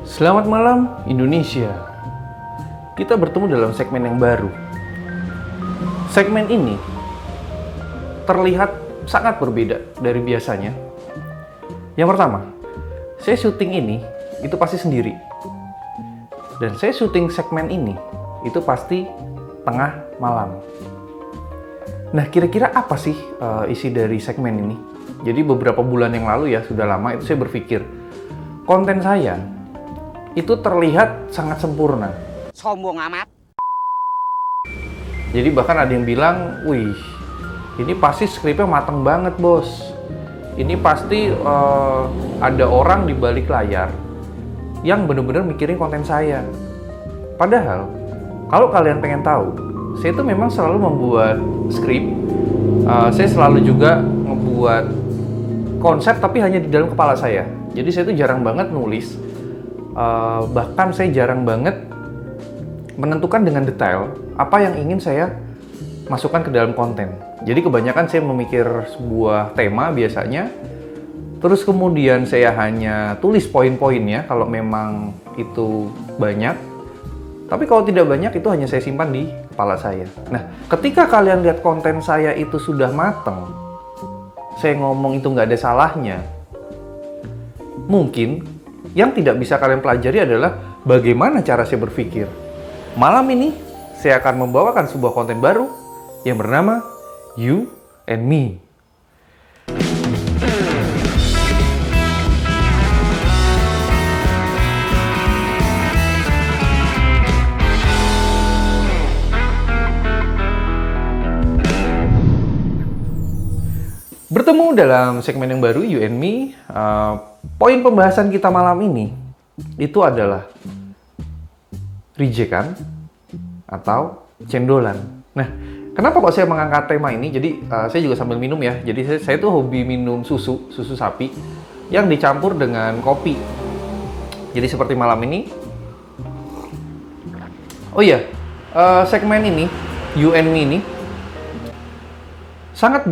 Selamat malam Indonesia. Kita bertemu dalam segmen yang baru. Segmen ini terlihat sangat berbeda dari biasanya. Yang pertama, saya syuting ini itu pasti sendiri. Dan saya syuting segmen ini itu pasti tengah malam. Nah, kira-kira apa sih isi dari segmen ini? Jadi beberapa bulan yang lalu ya, sudah lama itu saya berpikir konten saya itu terlihat sangat sempurna. Sombong amat. Jadi bahkan ada yang bilang, wih, ini pasti skripnya mateng banget bos. Ini pasti ada orang di balik layar yang benar-benar mikirin konten saya. Padahal, kalau kalian pengen tahu, saya itu memang selalu membuat skrip. Saya selalu juga membuat konsep tapi hanya di dalam kepala saya. Jadi saya itu jarang banget nulis. Bahkan saya jarang banget menentukan dengan detail apa yang ingin saya masukkan ke dalam konten. Jadi kebanyakan saya memikir sebuah tema biasanya, terus kemudian saya hanya tulis poin-poinnya kalau memang itu banyak. Tapi kalau tidak banyak itu hanya saya simpan di kepala saya. Nah, ketika kalian lihat konten saya itu sudah mateng, saya ngomong itu nggak ada salahnya, mungkin yang tidak bisa kalian pelajari adalah bagaimana cara saya berpikir. Malam ini, saya akan membawakan sebuah konten baru yang bernama You and Me. Bertemu dalam segmen yang baru, You and Me. Poin pembahasan kita malam ini itu adalah rijekan atau cendolan. Nah, kenapa kok saya mengangkat tema ini? Jadi saya juga sambil minum ya. Jadi saya tuh hobi minum susu sapi yang dicampur dengan kopi. Jadi seperti malam ini. Oh iya, segmen ini You and Me ini sangat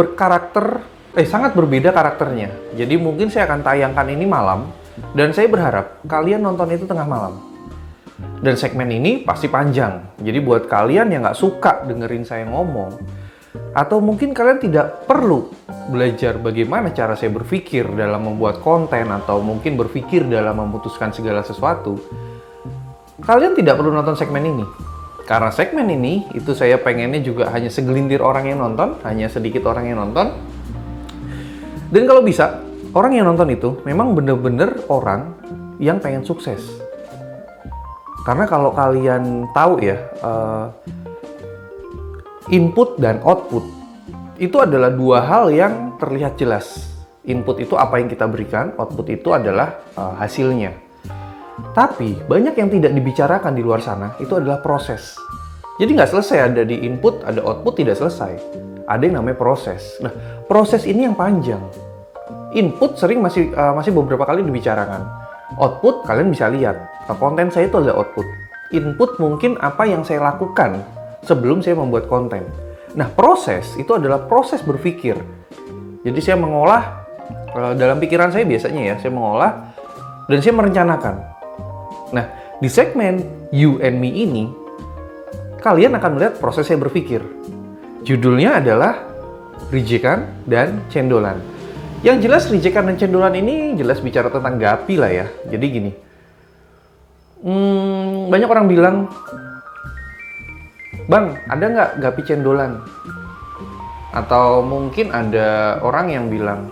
sangat berbeda karakternya. Jadi mungkin saya akan tayangkan ini malam, dan saya berharap kalian nonton itu tengah malam. Dan segmen ini pasti panjang. Jadi buat kalian yang nggak suka dengerin saya ngomong, atau mungkin kalian tidak perlu belajar bagaimana cara saya berpikir dalam membuat konten, atau mungkin berpikir dalam memutuskan segala sesuatu, kalian tidak perlu nonton segmen ini. Karena segmen ini, itu saya pengennya juga hanya segelintir orang yang nonton, hanya sedikit orang yang nonton. Dan kalau bisa, orang yang nonton itu memang bener-bener orang yang pengen sukses. Karena kalau kalian tahu ya, input dan output itu adalah dua hal yang terlihat jelas. Input itu apa yang kita berikan, output itu adalah hasilnya. Tapi banyak yang tidak dibicarakan di luar sana, itu adalah proses. Jadi nggak selesai ada di input, ada output, tidak selesai. Ada yang namanya proses. Nah, proses ini yang panjang. Input sering masih beberapa kali dibicarakan. Output kalian bisa lihat. Konten saya itu adalah output. Input mungkin apa yang saya lakukan sebelum saya membuat konten. Nah, proses itu adalah proses berpikir. Jadi saya mengolah dalam pikiran saya biasanya ya, saya mengolah dan saya merencanakan. Nah, di segmen You and Me ini, kalian akan melihat proses saya berpikir. Judulnya adalah Rijekan dan Cendolan. Yang jelas rijekan dan cendolan ini jelas bicara tentang gapi lah ya. Jadi gini, banyak orang bilang, Bang, ada nggak gapi cendolan? Atau mungkin ada orang yang bilang,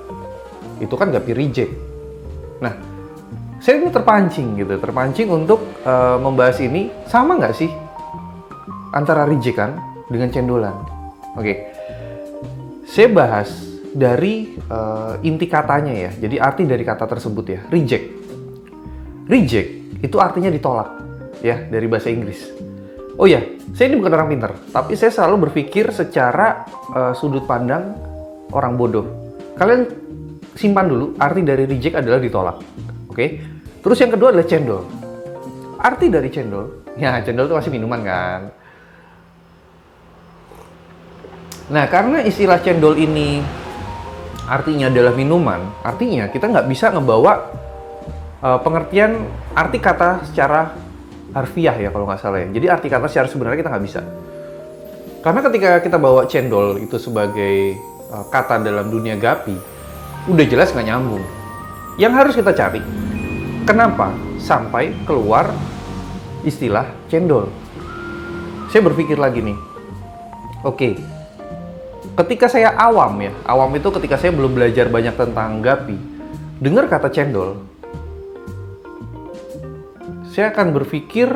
itu kan gapi reject. Nah, saya ini terpancing untuk membahas ini. Sama nggak sih antara rijekan dengan cendolan? Oke, saya bahas dari inti katanya ya. Jadi arti dari kata tersebut ya, reject. Reject itu artinya ditolak ya, dari bahasa Inggris. Oh ya, saya ini bukan orang pintar, tapi saya selalu berpikir secara sudut pandang orang bodoh. Kalian simpan dulu, arti dari reject adalah ditolak. Oke. Terus yang kedua adalah cendol. Arti dari cendol, ya cendol itu masih minuman kan. Nah, karena istilah cendol ini artinya adalah minuman, artinya kita nggak bisa ngebawa pengertian arti kata secara harfiah ya kalau nggak salah ya. Jadi arti kata secara sebenarnya kita nggak bisa. Karena ketika kita bawa cendol itu sebagai kata dalam dunia Gapi, udah jelas nggak nyambung. Yang harus kita cari, kenapa sampai keluar istilah cendol? Saya berpikir lagi nih, oke, ketika saya awam itu ketika saya belum belajar banyak tentang Gapi, dengar kata cendol, saya akan berpikir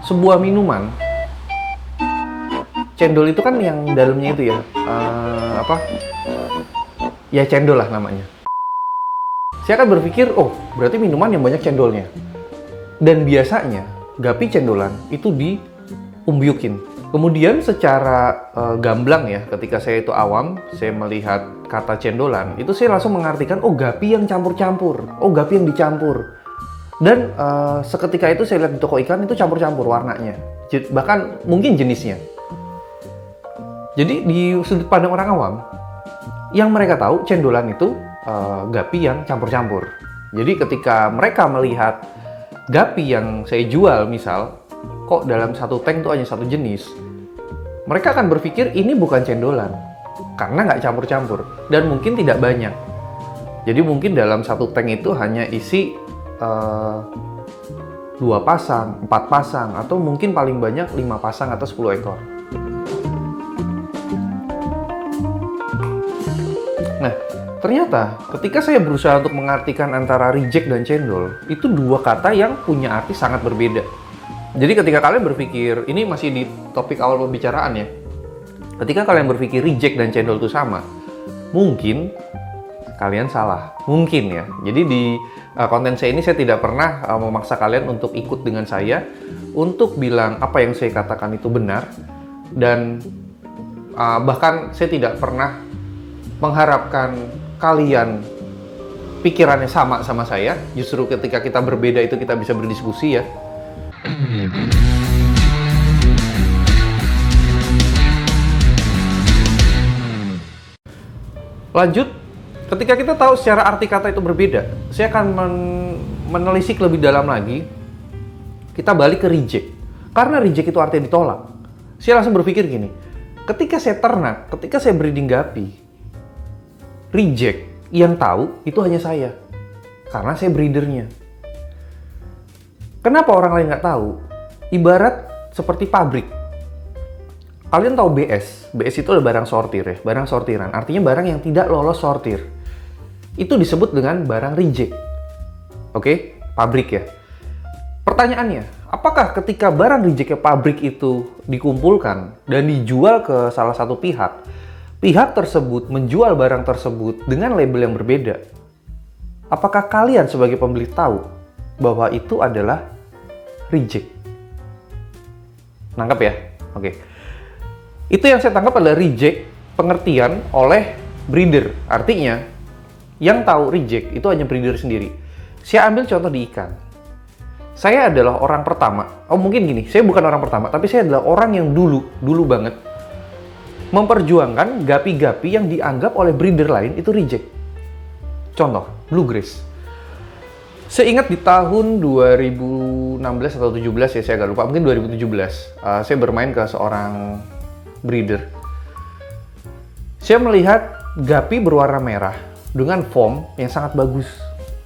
sebuah minuman. Cendol itu kan yang dalamnya itu ya, ya cendol lah namanya. Saya akan berpikir, oh berarti minuman yang banyak cendolnya. Dan biasanya Gapi cendolan itu diumbyukin. Kemudian secara gamblang ya, ketika saya itu awam, saya melihat kata cendolan, itu saya langsung mengartikan, oh Gapi yang campur-campur, oh Gapi yang dicampur. Dan seketika itu saya lihat di toko ikan itu campur-campur warnanya, bahkan mungkin jenisnya. Jadi di sudut pandang orang awam, yang mereka tahu cendolan itu Gapi yang campur-campur. Jadi ketika mereka melihat Gapi yang saya jual misal, kok dalam satu tank itu hanya satu jenis, mereka akan berpikir ini bukan cendolan, karena nggak campur-campur, dan mungkin tidak banyak. Jadi mungkin dalam satu tank itu hanya isi 2 pasang, 4 pasang, atau mungkin paling banyak 5 pasang atau 10 ekor. Nah, ternyata ketika saya berusaha untuk mengartikan antara reject dan cendol, itu dua kata yang punya arti sangat berbeda. Jadi ketika kalian berpikir, ini masih di topik awal pembicaraan ya, ketika kalian berpikir reject dan cendol itu sama, mungkin kalian salah. Mungkin ya. Jadi di konten saya ini saya tidak pernah memaksa kalian untuk ikut dengan saya, untuk bilang apa yang saya katakan itu benar, dan bahkan saya tidak pernah mengharapkan kalian pikirannya sama saya. Justru ketika kita berbeda itu kita bisa berdiskusi ya. Lanjut, ketika kita tahu secara arti kata itu berbeda, saya akan menelisik lebih dalam lagi. Kita balik ke reject. Karena reject itu artinya ditolak. Saya langsung berpikir gini, ketika saya ternak, ketika saya breeding Gapi, reject yang tahu itu hanya saya. Karena saya breedernya. Kenapa orang lain nggak tahu? Ibarat seperti pabrik. Kalian tahu BS. BS itu adalah barang sortir ya, barang sortiran. Artinya barang yang tidak lolos sortir. Itu disebut dengan barang reject. Oke, pabrik ya. Pertanyaannya, apakah ketika barang reject pabrik itu dikumpulkan dan dijual ke salah satu pihak, pihak tersebut menjual barang tersebut dengan label yang berbeda? Apakah kalian sebagai pembeli tahu bahwa itu adalah reject? Nangkap ya? Oke. Itu yang saya tangkap adalah reject pengertian oleh breeder. Artinya, yang tahu reject itu hanya breeder sendiri. Saya ambil contoh di ikan. Saya adalah orang pertama, mungkin gini, saya bukan orang pertama, tapi saya adalah orang yang dulu banget memperjuangkan Gapi-Gapi yang dianggap oleh breeder lain itu reject. Contoh, bluegrass. Saya ingat di tahun 2016 atau 17 ya, saya agak lupa, mungkin 2017. Saya bermain ke seorang breeder. Saya melihat Gapi berwarna merah dengan form yang sangat bagus.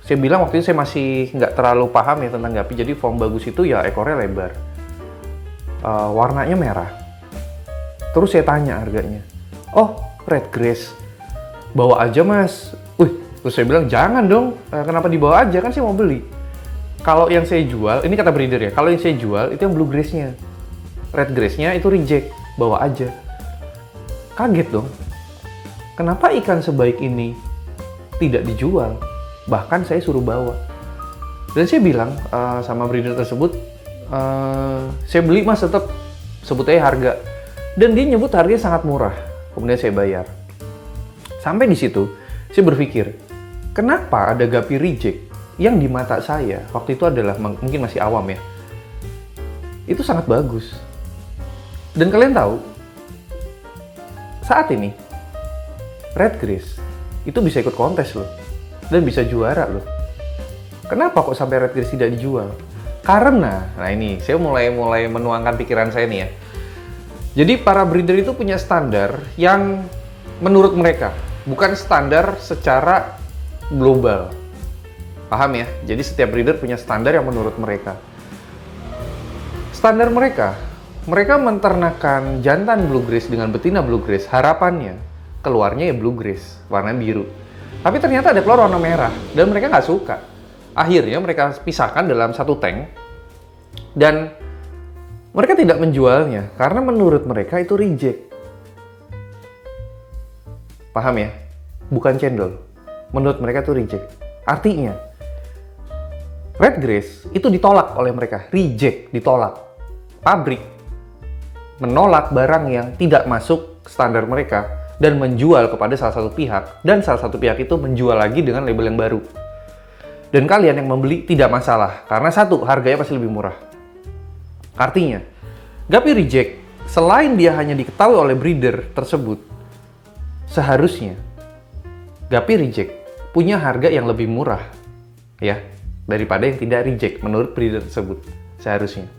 Saya bilang waktu itu saya masih nggak terlalu paham ya tentang Gapi, jadi form bagus itu ya ekornya lebar. Warnanya merah. Terus saya tanya harganya. Oh, Redgrass. Bawa aja mas. Terus saya bilang, jangan dong, kenapa dibawa aja, kan saya mau beli. Kalau yang saya jual, ini kata breeder ya, kalau yang saya jual itu yang bluegrass-nya. Redgrass-nya itu reject, bawa aja. Kaget dong. Kenapa ikan sebaik ini tidak dijual? Bahkan saya suruh bawa. Dan saya bilang sama breeder tersebut, saya beli mas tetap, sebut aja harga. Dan dia nyebut harganya sangat murah. Kemudian saya bayar. Sampai di situ, saya berpikir, kenapa ada Gapi reject yang di mata saya waktu itu adalah mungkin masih awam ya, itu sangat bagus. Dan kalian tahu, saat ini Redgrass itu bisa ikut kontes loh. dan bisa juara loh. Kenapa kok sampai red grace tidak dijual? Karena, nah ini saya mulai menuangkan pikiran saya nih ya. Jadi para breeder itu punya standar yang menurut mereka, bukan standar secara global. Paham ya? Jadi setiap breeder punya standar yang menurut mereka. Standar mereka menternakkan jantan blue grace dengan betina blue grace, harapannya keluarnya ya blue grace, warna biru. Tapi ternyata ada keluar warna merah, dan mereka nggak suka. Akhirnya mereka pisahkan dalam satu tank, dan mereka tidak menjualnya, karena menurut mereka itu reject. Paham ya? Bukan cendol. Menurut mereka itu reject. Artinya, red grace itu ditolak oleh mereka, reject, ditolak. Pabrik menolak barang yang tidak masuk standar mereka dan menjual kepada salah satu pihak, dan salah satu pihak itu menjual lagi dengan label yang baru. Dan kalian yang membeli tidak masalah, karena satu, harganya pasti lebih murah. Artinya, Guppy Reject, selain dia hanya diketahui oleh breeder tersebut, seharusnya Guppy Reject punya harga yang lebih murah, ya, daripada yang tidak reject menurut breeder tersebut, seharusnya.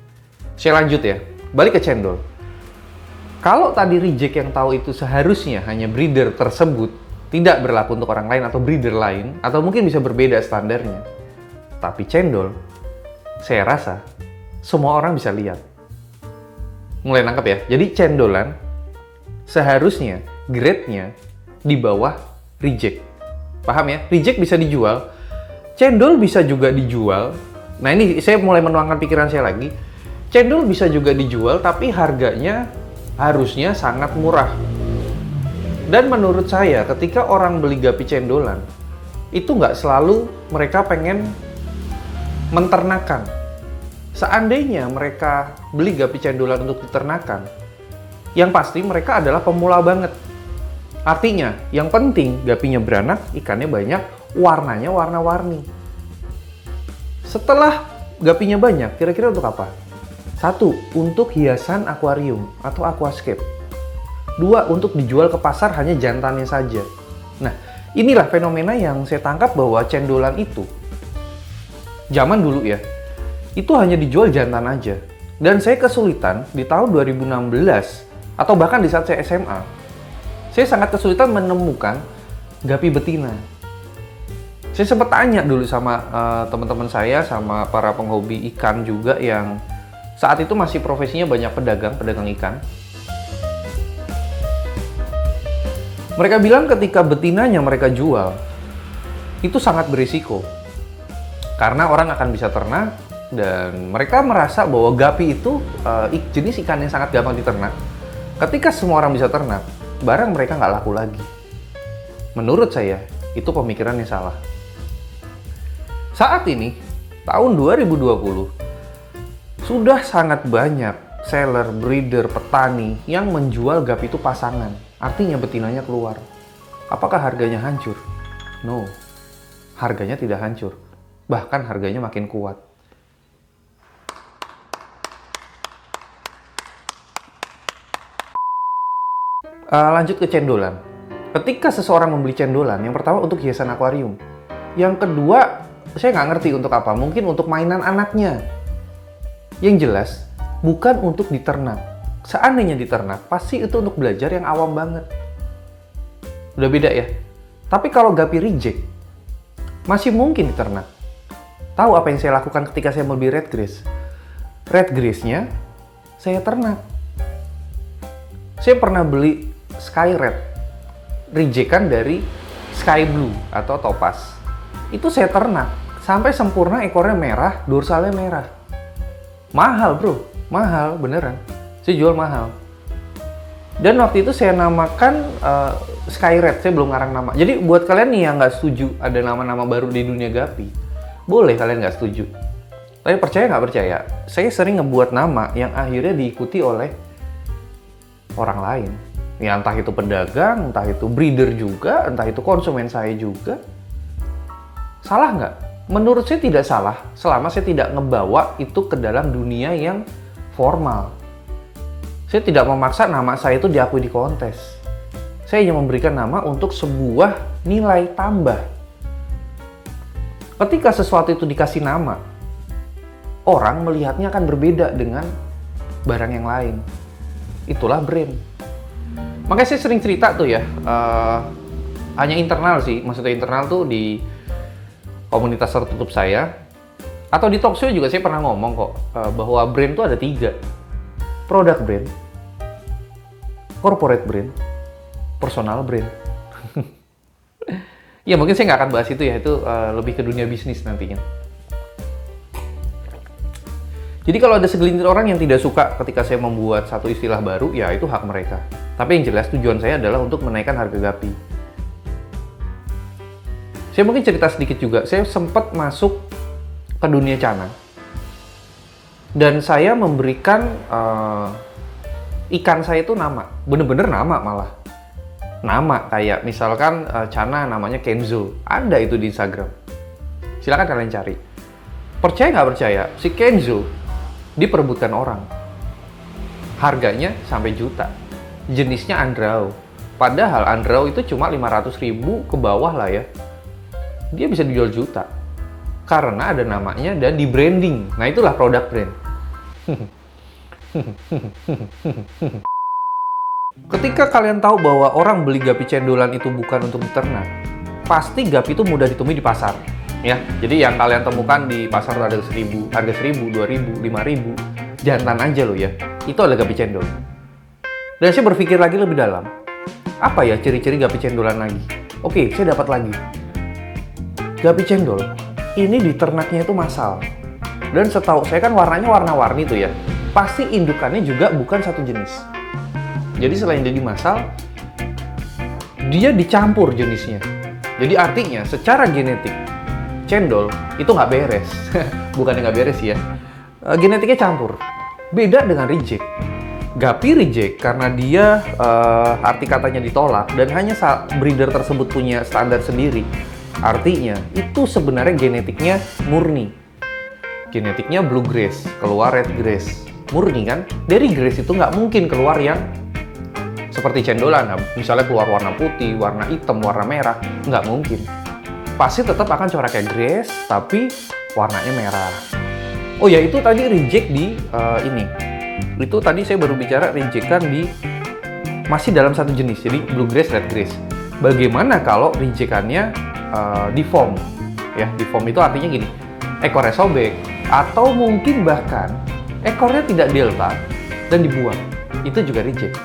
Saya lanjut ya, balik ke cendol. Kalau tadi reject yang tahu itu seharusnya hanya breeder tersebut, tidak berlaku untuk orang lain atau breeder lain, atau mungkin bisa berbeda standarnya. Tapi cendol, saya rasa semua orang bisa lihat. Mulai nangkep ya? Jadi cendolan seharusnya grade-nya di bawah reject. Paham ya? Reject bisa dijual, cendol bisa juga dijual. Nah ini saya mulai menuangkan pikiran saya lagi. Cendol bisa juga dijual, tapi harganya harusnya sangat murah. Dan menurut saya, ketika orang beli Guppy cendolan, itu nggak selalu mereka pengen menternakan. Seandainya mereka beli Guppy cendolan untuk diternakan, yang pasti mereka adalah pemula banget. Artinya, yang penting Guppy-nya beranak, ikannya banyak, warnanya warna-warni. Setelah Guppy-nya banyak, kira-kira untuk apa? 1. Untuk hiasan akuarium atau aquascape. 2. Untuk dijual ke pasar hanya jantannya saja. Nah, inilah fenomena yang saya tangkap bahwa cendolan itu, zaman dulu ya, itu hanya dijual jantan aja. Dan saya kesulitan di tahun 2016, atau bahkan di saat saya SMA, saya sangat kesulitan menemukan Guppy betina. Saya sempat tanya dulu sama teman-teman saya, sama para penghobi ikan juga yang saat itu masih profesinya banyak pedagang ikan. Mereka bilang ketika betinanya mereka jual, itu sangat berisiko. Karena orang akan bisa ternak, dan mereka merasa bahwa Guppy itu jenis ikan yang sangat gampang diternak. Ketika semua orang bisa ternak, barang mereka nggak laku lagi. Menurut saya, itu pemikiran yang salah. Saat ini, tahun 2020, sudah sangat banyak seller, breeder, petani yang menjual Guppy itu pasangan. Artinya betinanya keluar. Apakah harganya hancur? No. Harganya tidak hancur. Bahkan harganya makin kuat. Lanjut ke cendolan. Ketika seseorang membeli cendolan, yang pertama untuk hiasan akuarium. Yang kedua, saya nggak ngerti untuk apa. Mungkin untuk mainan anaknya. Yang jelas, bukan untuk diternak. Seandainya diternak, pasti itu untuk belajar yang awam banget. Udah beda ya? Tapi kalau Guppy Reject, masih mungkin diternak. Tahu apa yang saya lakukan ketika saya membeli red grace? Red grace-nya, saya ternak. Saya pernah beli Sky Red, reject-an dari Sky Blue atau Topaz. Itu saya ternak, sampai sempurna ekornya merah, dorsalnya merah. Mahal bro, mahal beneran. Saya jual mahal. Dan waktu itu saya namakan Sky Red, saya belum ngarang nama. Jadi buat kalian nih yang nggak setuju ada nama-nama baru di dunia Guppy, boleh kalian nggak setuju. Tapi percaya nggak percaya, saya sering ngebuat nama yang akhirnya diikuti oleh orang lain. Ya entah itu pedagang, entah itu breeder juga, entah itu konsumen saya juga. Salah nggak? Menurut saya tidak salah, selama saya tidak ngebawa itu ke dalam dunia yang formal. Saya tidak memaksa nama saya itu diakui di kontes. Saya hanya memberikan nama untuk sebuah nilai tambah. Ketika sesuatu itu dikasih nama, orang melihatnya akan berbeda dengan barang yang lain. Itulah brand. Makanya saya sering cerita tuh ya, hanya internal sih, maksudnya internal tuh di komunitas tertutup saya, atau di talkshow juga saya pernah ngomong kok, bahwa brand tuh ada 3. Product brand, corporate brand, personal brand. Ya mungkin saya nggak akan bahas itu ya, itu lebih ke dunia bisnis nantinya. Jadi kalau ada segelintir orang yang tidak suka ketika saya membuat satu istilah baru, ya itu hak mereka. Tapi yang jelas tujuan saya adalah untuk menaikkan harga Gapi. Saya mungkin cerita sedikit juga, saya sempat masuk ke dunia canang. Dan saya memberikan ikan saya itu nama, bener-bener nama malah. Nama kayak misalkan Cana namanya Kenzo, ada itu di Instagram. Silakan kalian cari. Percaya nggak percaya, si Kenzo diperebutkan orang. Harganya sampai juta. Jenisnya Andrau. Padahal Andrau itu cuma 500.000 ke bawah lah ya. Dia bisa dijual juta. Karena ada namanya dan di branding. Nah itulah produk brand. Ketika kalian tahu bahwa orang beli Gapi cendolan itu bukan untuk diternak, pasti Gapi itu mudah ditemui di pasar. Ya, jadi yang kalian temukan di pasar ada harga 1.000, 2.000, 5.000, jantan aja loh ya. Itu adalah Gapi cendol. Dan saya berpikir lagi lebih dalam. Apa ya ciri-ciri Gapi cendolan lagi? Oke, saya dapat lagi. Gapi cendol ini diternaknya itu massal. Dan setahu saya kan warnanya warna-warni tuh ya. Pasti indukannya juga bukan satu jenis. Jadi selain jadi massal, dia dicampur jenisnya. Jadi artinya secara genetik cendol itu nggak beres. Bukannya nggak beres ya. Genetiknya campur. Beda dengan reject. Gapi reject karena dia arti katanya ditolak dan hanya breeder tersebut punya standar sendiri. Artinya itu sebenarnya genetiknya murni. Genetiknya blue grass, keluar red grass. Murni kan? Dari grass itu nggak mungkin keluar yang seperti cendolan, misalnya keluar warna putih, warna hitam, warna merah, nggak mungkin. Pasti tetap akan coraknya grass, tapi warnanya merah. Oh ya, itu tadi reject di ini. Itu tadi saya baru bicara rejectan di masih dalam satu jenis, jadi blue grass, red grass. Bagaimana kalau rejectannya deform? Ya, deform itu artinya gini, ekornya sobek, atau mungkin bahkan ekornya tidak delta dan dibuang. Itu juga reject.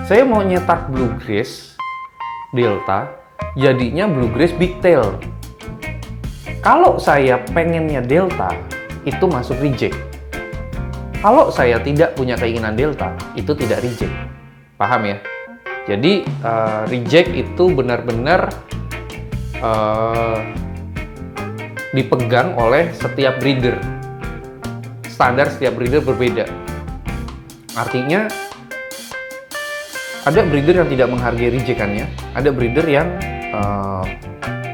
Saya mau nyetak blue grass delta, jadinya blue grass big tail. Kalau saya pengennya delta, itu masuk reject. Kalau saya tidak punya keinginan delta, itu tidak reject. Paham ya? Jadi reject itu benar-benar dipegang oleh setiap breeder. Standar setiap breeder berbeda. Artinya ada breeder yang tidak menghargai rejectannya, ada breeder yang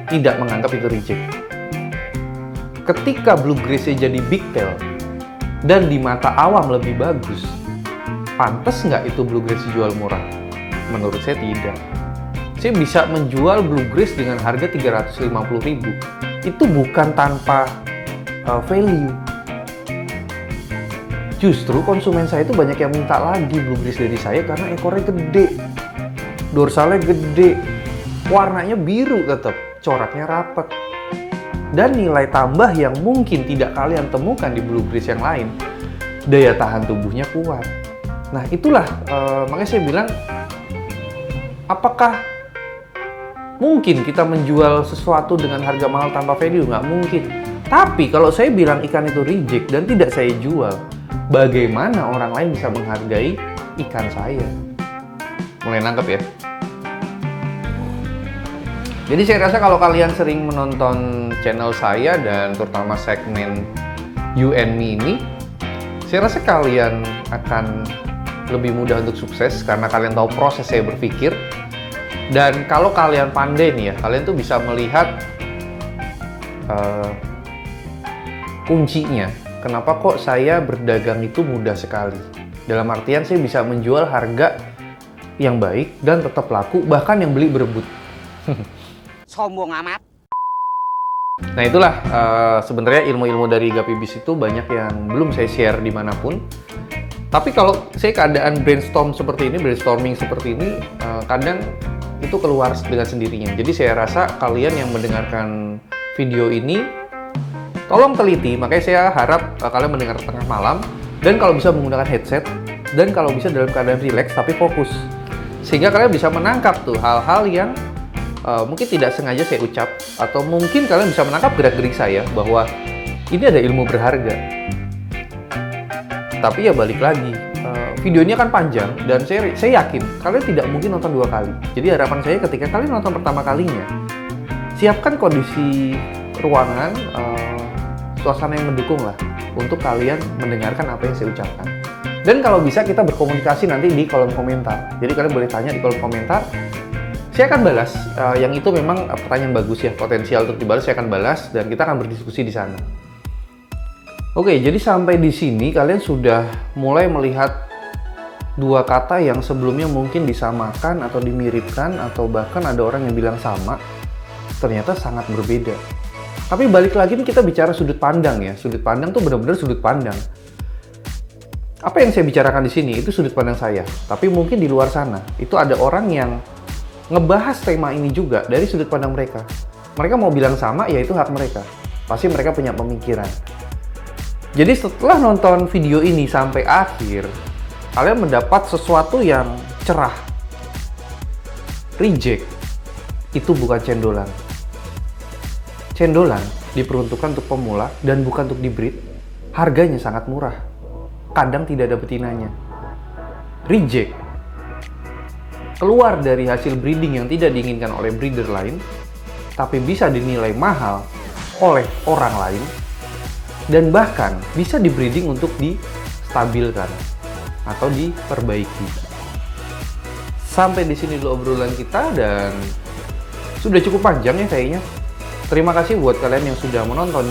tidak menganggap itu reject. Ketika blue grass-nya jadi big tail dan di mata awam lebih bagus, pantas nggak itu blue grass dijual murah? Menurut saya tidak. Saya bisa menjual blue grass dengan harga 350.000. Itu bukan tanpa value. Justru konsumen saya itu banyak yang minta lagi blue grass dari saya karena ekornya gede, dorsalnya gede, warnanya biru tetap, coraknya rapat. Dan nilai tambah yang mungkin tidak kalian temukan di blue grass yang lain, daya tahan tubuhnya kuat. Nah itulah, makanya saya bilang, apakah mungkin kita menjual sesuatu dengan harga mahal tanpa value? Nggak mungkin. Tapi kalau saya bilang ikan itu reject dan tidak saya jual, bagaimana orang lain bisa menghargai ikan saya? Mulai nangkep ya? Jadi saya rasa kalau kalian sering menonton channel saya dan terutama segmen You and Me ini, saya rasa kalian akan lebih mudah untuk sukses karena kalian tahu proses saya berpikir. Dan kalau kalian pandai nih ya, kalian tuh bisa melihat kuncinya. Kenapa kok saya berdagang itu mudah sekali? Dalam artian saya bisa menjual harga yang baik dan tetap laku, bahkan yang beli berebut. Sombong amat. Nah itulah sebenarnya ilmu-ilmu dari Gapibis itu banyak yang belum saya share dimanapun. Tapi kalau saya keadaan brainstorming seperti ini, kadang itu keluar dengan sendirinya. Jadi saya rasa kalian yang mendengarkan video ini, tolong teliti. Makanya saya harap kalian mendengar tengah malam, dan kalau bisa menggunakan headset, dan kalau bisa dalam keadaan rileks tapi fokus. Sehingga kalian bisa menangkap tuh hal-hal yang mungkin tidak sengaja saya ucap, atau mungkin kalian bisa menangkap gerak-gerik saya bahwa ini ada ilmu berharga. Tapi ya balik lagi, videonya kan panjang dan saya yakin kalian tidak mungkin nonton 2 kali. Jadi harapan saya ketika kalian nonton pertama kalinya, siapkan kondisi ruangan, suasana yang mendukung lah untuk kalian mendengarkan apa yang saya ucapkan. Dan kalau bisa kita berkomunikasi nanti di kolom komentar. Jadi kalian boleh tanya di kolom komentar. Saya akan balas, yang itu memang pertanyaan bagus ya, potensial untuk dibalas, saya akan balas dan kita akan berdiskusi di sana. Oke, jadi sampai di sini kalian sudah mulai melihat 2 kata yang sebelumnya mungkin disamakan atau dimiripkan, atau bahkan ada orang yang bilang sama, ternyata sangat berbeda. Tapi balik lagi nih kita bicara sudut pandang ya, sudut pandang tuh benar-benar sudut pandang. Apa yang saya bicarakan di sini itu sudut pandang saya, tapi mungkin di luar sana itu ada orang yang ngebahas tema ini juga dari sudut pandang mereka. Mereka mau bilang sama, ya itu hak mereka. Pasti mereka punya pemikiran. Jadi setelah nonton video ini sampai akhir, kalian mendapat sesuatu yang cerah. Reject itu bukan cendolan. Cendolan diperuntukkan untuk pemula dan bukan untuk di-breed. Harganya sangat murah. Kadang tidak ada betinanya. Reject keluar dari hasil breeding yang tidak diinginkan oleh breeder lain, tapi bisa dinilai mahal oleh orang lain, dan bahkan bisa di-breeding untuk distabilkan atau diperbaiki. Sampai di sini dulu obrolan kita, dan sudah cukup panjang ya kayaknya. Terima kasih buat kalian yang sudah menonton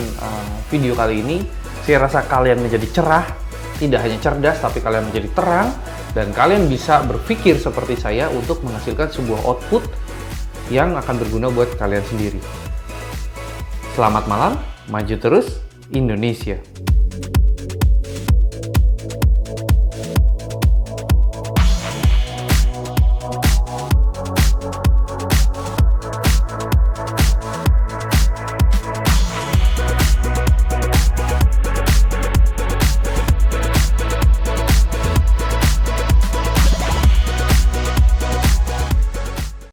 video kali ini. Saya rasa kalian menjadi cerah, tidak hanya cerdas, tapi kalian menjadi terang, dan kalian bisa berpikir seperti saya untuk menghasilkan sebuah output yang akan berguna buat kalian sendiri. Selamat malam, maju terus Indonesia!